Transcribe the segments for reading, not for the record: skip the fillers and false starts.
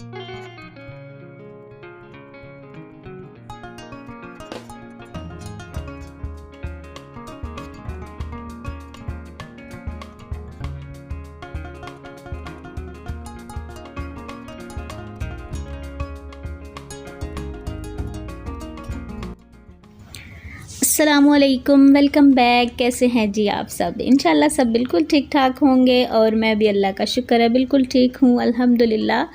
अस्सलामुअलैकुम, welcome back. कैसे हैं जी आप सब? इंशाल्लाह सब बिल्कुल ठीक ठाक होंगे और मैं भी अल्लाह का शुक्र है बिल्कुल ठीक हूँ, अल्हम्दुलिल्लाह।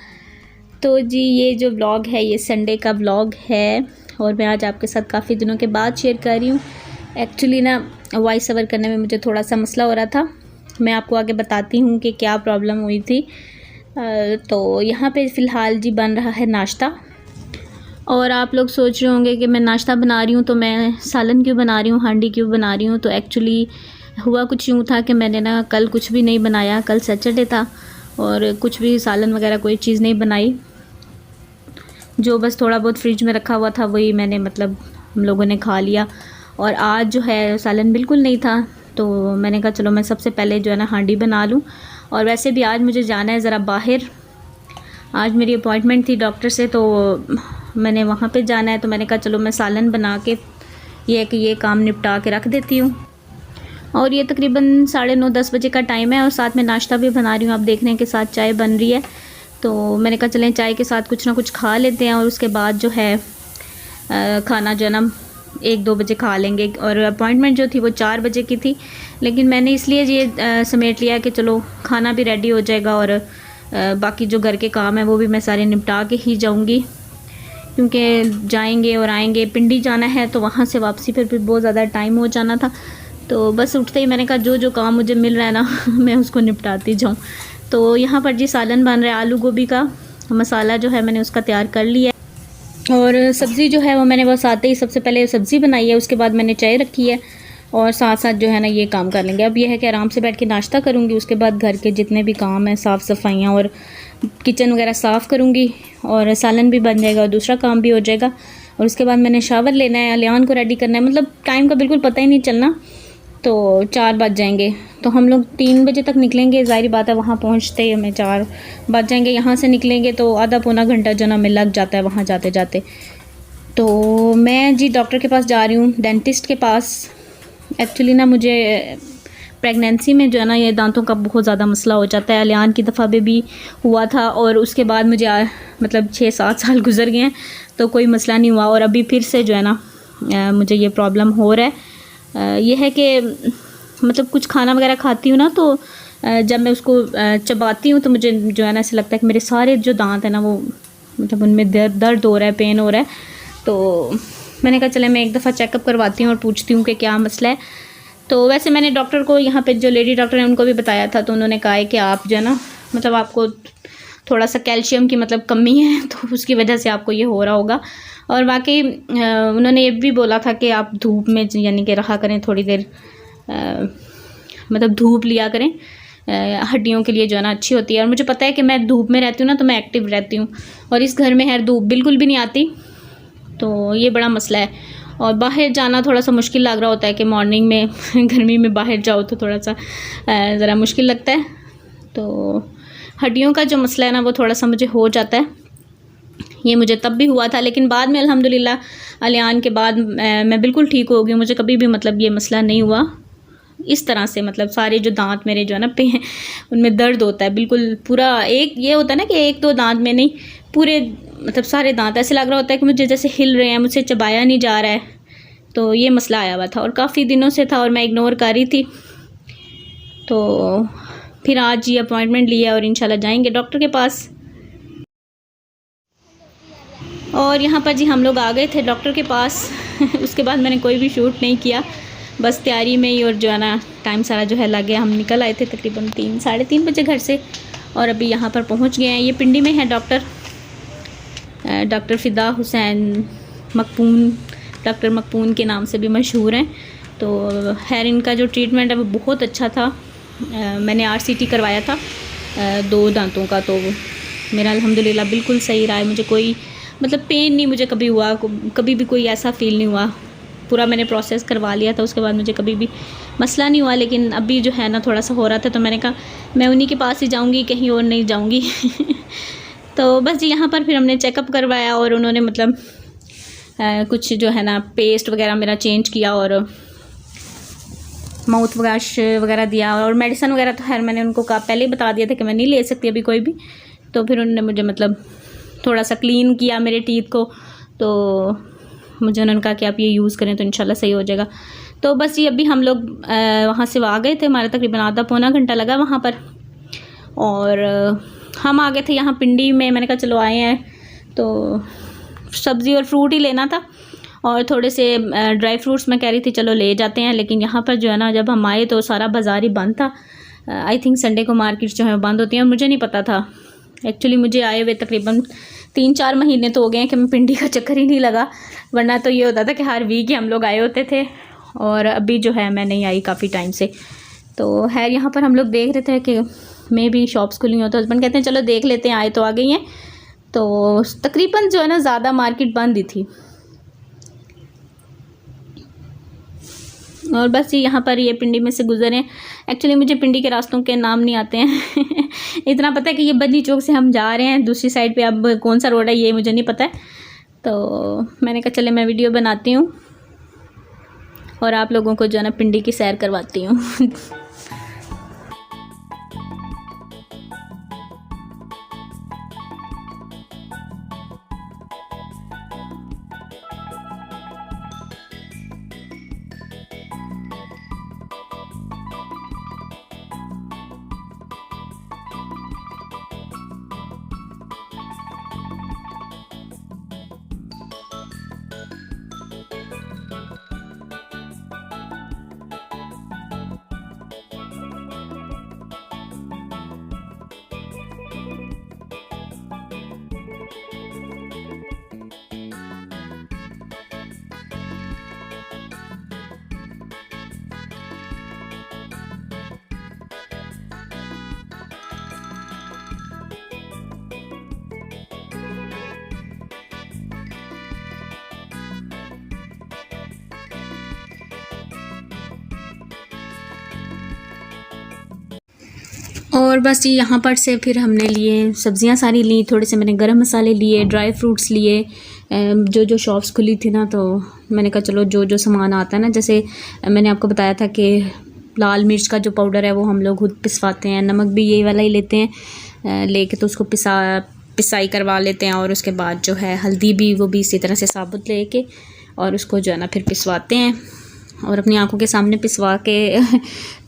तो जी ये जो व्लॉग है ये संडे का व्लॉग है और मैं आज आपके साथ काफ़ी दिनों के बाद शेयर कर रही हूँ। एक्चुअली ना वॉइस ओवर करने में मुझे थोड़ा सा मसला हो रहा था। मैं आपको आगे बताती हूँ कि क्या प्रॉब्लम हुई थी। तो यहाँ पे फ़िलहाल जी बन रहा है नाश्ता और आप लोग सोच रहे होंगे कि मैं नाश्ता बना रही हूँ तो मैं सालन क्यों बना रही हूँ, हांडी क्यों बना रही हूँ। तो एक्चुअली हुआ कुछ यूँ था कि मैंने ना कल कुछ भी नहीं बनाया, कल सैटरडे था और कुछ भी सालन वगैरह कोई चीज़ नहीं बनाई। जो बस थोड़ा बहुत फ्रिज में रखा हुआ था वही मैंने मतलब हम लोगों ने खा लिया। और आज जो है सालन बिल्कुल नहीं था तो मैंने कहा चलो मैं सबसे पहले जो है ना हांडी बना लूँ। और वैसे भी आज मुझे जाना है ज़रा बाहर, आज मेरी अपॉइंटमेंट थी डॉक्टर से तो मैंने वहाँ पे जाना है। तो मैंने कहा चलो मैं सालन बना के ये काम निपटा के रख देती हूँ। और ये तकरीबन 9:30-10 बजे का टाइम है और साथ में नाश्ता भी बना रही हूँ। आप देख रहे हैं कि साथ चाय बन रही है तो मैंने कहा चलें चाय के साथ कुछ ना कुछ खा लेते हैं और उसके बाद जो है खाना जो है ना 1-2 बजे खा लेंगे। और अपॉइंटमेंट जो थी वो 4 बजे की थी, लेकिन मैंने इसलिए ये समेट लिया कि चलो खाना भी रेडी हो जाएगा और बाकी जो घर के काम है वो भी मैं सारे निपटा के ही जाऊँगी, क्योंकि जाएंगे और आएंगे। पिंडी जाना है तो वहाँ से वापसी पर भी बहुत ज़्यादा टाइम हो जाना था। तो बस उठते ही मैंने कहा जो काम मुझे मिल रहा है ना मैं उसको निपटाती जाऊँ। तो यहाँ पर जी सालन बन रहा है, आलू गोभी का मसाला जो है मैंने उसका तैयार कर लिया है। और सब्ज़ी जो है वो मैंने बस आते ही सबसे पहले सब्ज़ी बनाई है, उसके बाद मैंने चाय रखी है और साथ साथ जो है ना ये काम कर लेंगे। अब ये है कि आराम से बैठ के नाश्ता करूँगी, उसके बाद घर के जितने भी काम हैं साफ़ सफाइयाँ और किचन वगैरह साफ़ करूँगी और सालन भी बन जाएगा और दूसरा काम भी हो जाएगा। और उसके बाद मैंने शावर लेना है, अलियान को रेडी करना है। मतलब टाइम का बिल्कुल पता ही नहीं चलना, तो 4 बज जाएंगे। तो हम लोग 3 बजे तक निकलेंगे, ज़ाहिर बात है वहाँ पहुँचते हमें 4 बज जाएंगे। यहाँ से निकलेंगे तो आधा पौना घंटा जो ना हमें लग जाता है वहाँ जाते जाते। तो मैं जी डॉक्टर के पास जा रही हूँ, डेंटिस्ट के पास। एक्चुअली ना मुझे प्रेगनेंसी में जो है ना ये दांतों का बहुत ज़्यादा मसला हो जाता है। अलियान की दफ़ा भी हुआ था और उसके बाद मुझे मतलब 6-7 साल गुजर गए हैं तो कोई मसला नहीं हुआ और अभी फिर से जो है ना मुझे ये प्रॉब्लम हो रहा है। ये है कि मतलब कुछ खाना वगैरह खाती हूँ ना तो जब मैं उसको चबाती हूँ तो मुझे जो है ना ऐसा लगता है कि मेरे सारे जो दांत हैं ना वो मतलब उनमें दर्द हो रहा है, पेन हो रहा है। तो मैंने कहा चले मैं एक दफ़ा चेकअप करवाती हूँ और पूछती हूँ कि क्या मसला है। तो वैसे मैंने डॉक्टर को यहाँ पे जो लेडी डॉक्टर हैं उनको भी बताया था तो उन्होंने कहा है कि आप जो है ना मतलब आपको थोड़ा सा कैल्शियम की मतलब कमी है तो उसकी वजह से आपको ये हो रहा होगा। और वाकई उन्होंने ये भी बोला था कि आप धूप में यानी कि रहा करें थोड़ी देर, मतलब धूप लिया करें, हड्डियों के लिए जो है ना अच्छी होती है। और मुझे पता है कि मैं धूप में रहती हूँ ना तो मैं एक्टिव रहती हूँ और इस घर में है धूप बिल्कुल भी नहीं आती, तो ये बड़ा मसला है। और बाहर जाना थोड़ा सा मुश्किल लग रहा होता है कि मॉर्निंग में गर्मी में बाहर जाओ तो थोड़ा सा ज़रा मुश्किल लगता है। तो हड्डियों का जो मसला है ना वो थोड़ा सा मुझे हो जाता है। ये मुझे तब भी हुआ था लेकिन बाद में अल्हम्दुलिल्लाह अलियान के बाद मैं बिल्कुल ठीक हो गई। मुझे कभी भी मतलब ये मसला नहीं हुआ इस तरह से। मतलब सारे जो दांत मेरे जो है ना पे हैं उनमें दर्द होता है बिल्कुल पूरा। एक ये होता है ना कि 1-2 दांत में नहीं, पूरे मतलब सारे दांत ऐसे लग रहा होता है कि मुझे जैसे हिल रहे हैं, मुझसे चबाया नहीं जा रहा है। तो ये मसला आया हुआ था और काफ़ी दिनों से था और मैं इग्नोर कर रही थी। तो फिर आज ये अपॉइंटमेंट लिया और इंशाल्लाह जाएंगे डॉक्टर के पास। और यहाँ पर जी हम लोग आ गए थे डॉक्टर के पास उसके बाद मैंने कोई भी शूट नहीं किया, बस तैयारी में ही। और जो है ना टाइम सारा जो है लग गया। हम निकल आए थे तकरीबन 3-3:30 बजे घर से और अभी यहाँ पर पहुँच गए हैं। ये पिंडी में है डॉक्टर फ़िदा हुसैन मकपून, डॉक्टर मकपून के नाम से भी मशहूर हैं। तो खैर इनका जो ट्रीटमेंट है वो बहुत अच्छा था। मैंने RCT करवाया था 2 दांतों का, तो मेरा अल्हम्दुलिल्लाह बिल्कुल सही रहा है। मुझे कोई मतलब पेन नहीं मुझे कभी हुआ, कभी भी कोई ऐसा फ़ील नहीं हुआ। पूरा मैंने प्रोसेस करवा लिया था, उसके बाद मुझे कभी भी मसला नहीं हुआ। लेकिन अभी जो है ना थोड़ा सा हो रहा था तो मैंने कहा मैं उन्हीं के पास ही जाऊंगी, कहीं और नहीं जाऊंगी तो बस जी यहाँ पर फिर हमने चेकअप करवाया और उन्होंने मतलब कुछ जो है ना पेस्ट वगैरह मेरा चेंज किया और माउथ वॉश वगैरह दिया और मेडिसिन वगैरह तो खैर मैंने उनको कहा पहले ही बता दिया था कि मैं नहीं ले सकती अभी कोई भी। तो फिर उन्होंने मुझे मतलब थोड़ा सा क्लीन किया मेरे टीथ को, तो मुझे उन्होंने कहा कि आप ये यूज़ करें तो इंशाल्लाह सही हो जाएगा। तो बस ये अभी हम लोग वहाँ से आ गए थे, हमारा तकरीबन आधा पौना घंटा लगा वहाँ पर। और हम आ गए थे यहाँ पिंडी में, मैंने कहा चलो आए हैं तो सब्ज़ी और फ्रूट ही लेना था और थोड़े से ड्राई फ्रूट्स मैं कह रही थी चलो ले जाते हैं। लेकिन यहाँ पर जो है ना जब हम आए तो सारा बाज़ार ही बंद था। आई थिंक संडे को मार्केट जो है बंद होती हैं, मुझे नहीं पता था एक्चुअली। मुझे आए हुए तकरीबन 3-4 महीने तो हो गए हैं कि मैं पिंडी का चक्कर ही नहीं लगा, वरना तो ये होता था कि हर वीक ही हम लोग आए होते थे। और अभी जो है मैं नहीं आई काफ़ी टाइम से। तो खैर यहाँ पर हम लोग देख रहे थे कि मैं भी शॉप्स खुली हो, तो हस्बैंड कहते हैं चलो देख लेते हैं, आए तो आ गई हैं। तो तकरीबन जो है ना ज़्यादा मार्केट बंद ही थी। और बस यहाँ पर ये पिंडी में से गुजरे। एक्चुअली मुझे पिंडी के रास्तों के नाम नहीं आते हैं इतना पता है कि ये बंदी चौक से हम जा रहे हैं, दूसरी साइड पे अब कौन सा रोड है ये मुझे नहीं पता है। तो मैंने कहा चले मैं वीडियो बनाती हूँ और आप लोगों को जो है ना पिंडी की सैर करवाती हूँ और बस ये यहाँ पर से फिर हमने लिए सब्ज़ियाँ सारी ली, थोड़े से मैंने गरम मसाले लिए, ड्राई फ्रूट्स लिए। जो जो शॉप्स खुली थी ना तो मैंने कहा चलो जो जो सामान आता है ना, जैसे मैंने आपको बताया था कि लाल मिर्च का जो पाउडर है वो हम लोग खुद पिसवाते हैं, नमक भी यही वाला ही लेते हैं, लेके तो उसको पिसाई करवा लेते हैं। और उसके बाद जो है हल्दी भी वो भी इसी तरह से साबुत लेके और उसको जो है ना फिर पिसवाते हैं और अपनी आंखों के सामने पिसवा के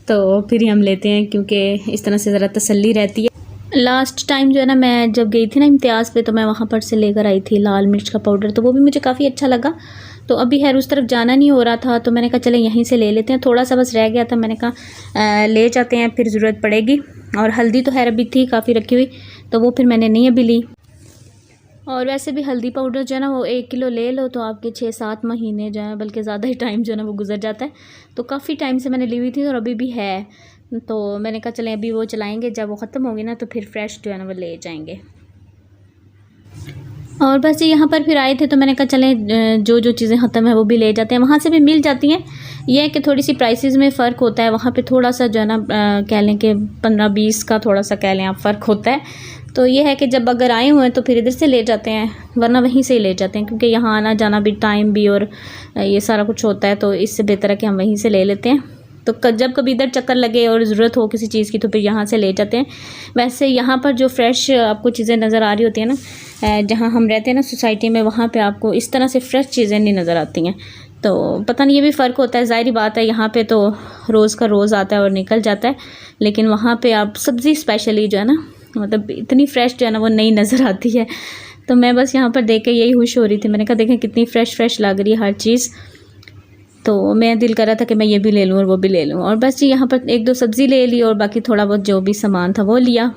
तो फिर ही हम लेते हैं, क्योंकि इस तरह से ज़रा तसल्ली रहती है। लास्ट टाइम जो है ना मैं जब गई थी ना इम्तियाज़ पे, तो मैं वहाँ पर से लेकर आई थी लाल मिर्च का पाउडर, तो वो भी मुझे काफ़ी अच्छा लगा। तो अभी खैर उस तरफ जाना नहीं हो रहा था, तो मैंने कहा चले यहीं से ले लेते हैं, थोड़ा सा बस रह गया था, मैंने कहा ले जाते हैं फिर ज़रूरत पड़ेगी। और हल्दी तो खैर अभी थी काफ़ी रखी हुई, तो वो फिर मैंने नहीं अभी ली। और वैसे भी हल्दी पाउडर जो है ना वो 1 किलो ले लो तो आपके 6-7 महीने जो है, बल्कि ज़्यादा ही टाइम जो है ना वो गुजर जाता है। तो काफ़ी टाइम से मैंने ली हुई थी और अभी भी है, तो मैंने कहा चलें अभी वो चलाएंगे, जब वो ख़त्म होगी ना तो फिर फ्रेश जो है ना वो ले जाएंगे। और बस यहाँ पर फिर आए थे तो मैंने कहा चलें जो जो चीज़ें ख़त्म है वो भी ले जाते हैं, वहाँ से भी मिल जाती हैं। यह है कि थोड़ी सी प्राइसेस में फ़र्क होता है, वहाँ पे थोड़ा सा जो है ना कह लें कि 15-20 का थोड़ा सा कह लें आप फ़र्क होता है। तो ये है कि जब अगर आए हुए हैं तो फिर इधर से ले जाते हैं, वरना वहीं से ही ले जाते हैं, क्योंकि यहाँ आना जाना भी टाइम भी और ये सारा कुछ होता है, तो इससे बेहतर है कि हम वहीं से ले लेते हैं। तो जब कभी इधर चक्कर लगे और ज़रूरत हो किसी चीज़ की तो फिर यहाँ से ले जाते हैं। वैसे यहाँ पर जो फ्रेश आपको चीज़ें नज़र आ रही होती हैं ना, जहाँ हम रहते हैं ना सोसाइटी में, वहाँ पे आपको इस तरह से फ्रेश चीज़ें नहीं नज़र आती हैं। तो पता नहीं ये भी फ़र्क होता है, ज़ाहिर बात है यहाँ पे तो रोज़ का रोज़ आता है और निकल जाता है, लेकिन वहाँ पे आप सब्ज़ी स्पेशली जो है ना मतलब इतनी फ़्रेश जो है ना वो नहीं नज़र आती है। तो मैं बस यहाँ पर देख के यही खुश हो रही थी, मैंने कहा देखें कितनी फ़्रेश लग रही है हर चीज़। तो मैं दिल कर रहा था कि मैं ये भी ले लूँ और वो भी ले लूँ, और बस जी यहाँ पर 1-2 सब्ज़ी ले ली और बाकी थोड़ा बहुत जो भी सामान था वो लिया।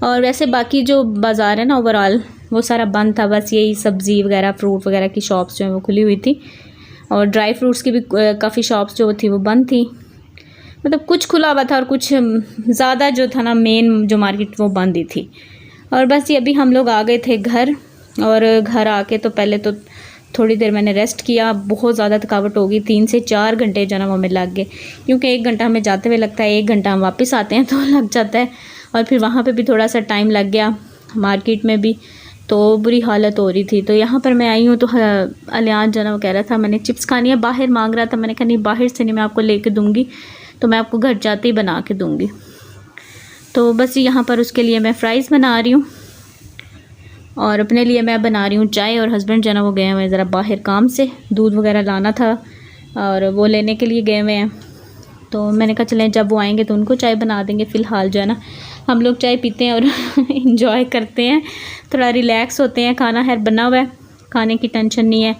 और वैसे बाकी जो बाज़ार है ना ओवरऑल वो सारा बंद था, बस यही सब्ज़ी वगैरह फ्रूट वगैरह की शॉप्स जो है वो खुली हुई थी, और ड्राई फ्रूट्स की भी काफ़ी शॉप्स जो थी वो बंद थी। मतलब कुछ खुला हुआ था और कुछ ज़्यादा जो था ना मेन जो मार्केट वो बंद ही थी। और बस ये अभी हम लोग आ गए थे घर, और घर आके तो पहले तो थोड़ी देर मैंने रेस्ट किया, बहुत ज़्यादा थकावट होगी, 3 से 4 घंटे जो ना वो हमें लग गए, क्योंकि 1 घंटा हमें जाते हुए लगता है, 1 घंटा हम वापस आते हैं तो लग जाता है। और फिर वहाँ पे भी थोड़ा सा टाइम लग गया, मार्केट में भी तो बुरी हालत हो रही थी। तो यहाँ पर मैं आई हूँ तो अलियान जो ना वो कह रहा था मैंने चिप्स खानी है, बाहर मांग रहा था। मैंने कहा नहीं बाहर से नहीं, मैं आपको लेके दूँगी, तो मैं आपको घर जाते ही बना के दूँगी। तो बस यहाँ पर उसके लिए मैं फ़्राइज़ बना रही हूँ और अपने लिए मैं बना रही हूँ चाय। और हस्बैंड जो है ना वो गए हुए हैं ज़रा बाहर काम से, दूध वगैरह लाना था और वो लेने के लिए गए हुए हैं। तो मैंने कहा चलें जब वो आएंगे तो उनको चाय बना देंगे। फ़िलहाल जो है ना हम लोग चाय पीते हैं और इन्जॉय करते हैं, थोड़ा रिलैक्स होते हैं। खाना है बना हुआ है, खाने की टेंशन नहीं है।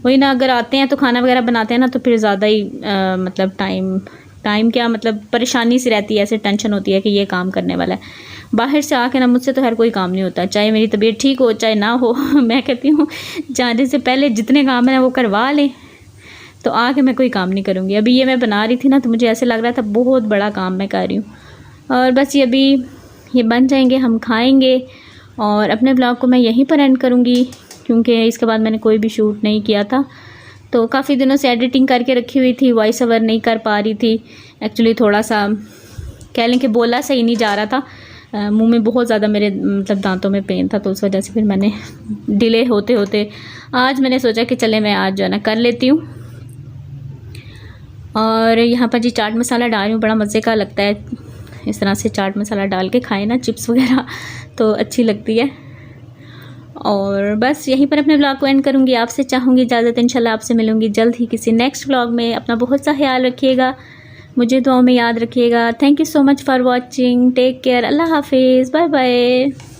वही ना, अगर आते हैं तो खाना वगैरह बनाते हैं ना तो फिर ज़्यादा ही मतलब टाइम क्या मतलब परेशानी सी रहती है, ऐसे टेंशन होती है कि ये काम करने वाला है। बाहर से आके ना मुझसे तो हर कोई काम नहीं होता, चाहे मेरी तबीयत ठीक हो चाहे ना हो। मैं कहती हूँ जाने से पहले जितने काम है ना वो करवा लें, तो आके मैं कोई काम नहीं करूँगी। अभी ये मैं बना रही थी ना तो मुझे ऐसे लग रहा था बहुत बड़ा काम मैं कर रही हूँ। और बस ये अभी ये बन जाएंगे, हम खाएंगे और अपने ब्लॉग को मैं यहीं पर एंड करूँगी, क्योंकि इसके बाद मैंने कोई भी शूट नहीं किया था। तो काफ़ी दिनों से एडिटिंग करके रखी हुई थी, वॉइस ओवर नहीं कर पा रही थी। एक्चुअली थोड़ा सा कह लें कि बोला सही नहीं जा रहा था, मुंह में बहुत ज़्यादा मेरे मतलब दांतों में पेन था, तो उस वजह से फिर मैंने डिले होते होते आज मैंने सोचा कि चले मैं आज जो है ना कर लेती हूँ। और यहाँ पर जी चाट मसाला डाल रही हूँ, बड़ा मज़े का लगता है इस तरह से चाट मसाला डाल के खाए ना चिप्स वगैरह, तो अच्छी लगती है। और बस यहीं पर अपने ब्लॉग को एंड करूँगी, आपसे चाहूँगी इजाज़त। इंशाल्लाह आपसे मिलूँगी जल्द ही किसी नेक्स्ट ब्लॉग में। अपना बहुत सा ख्याल रखिएगा, मुझे दुआओं में याद रखिएगा। Thank you so much for watching, take care, अल्लाह हाफिज़, बाय बाय।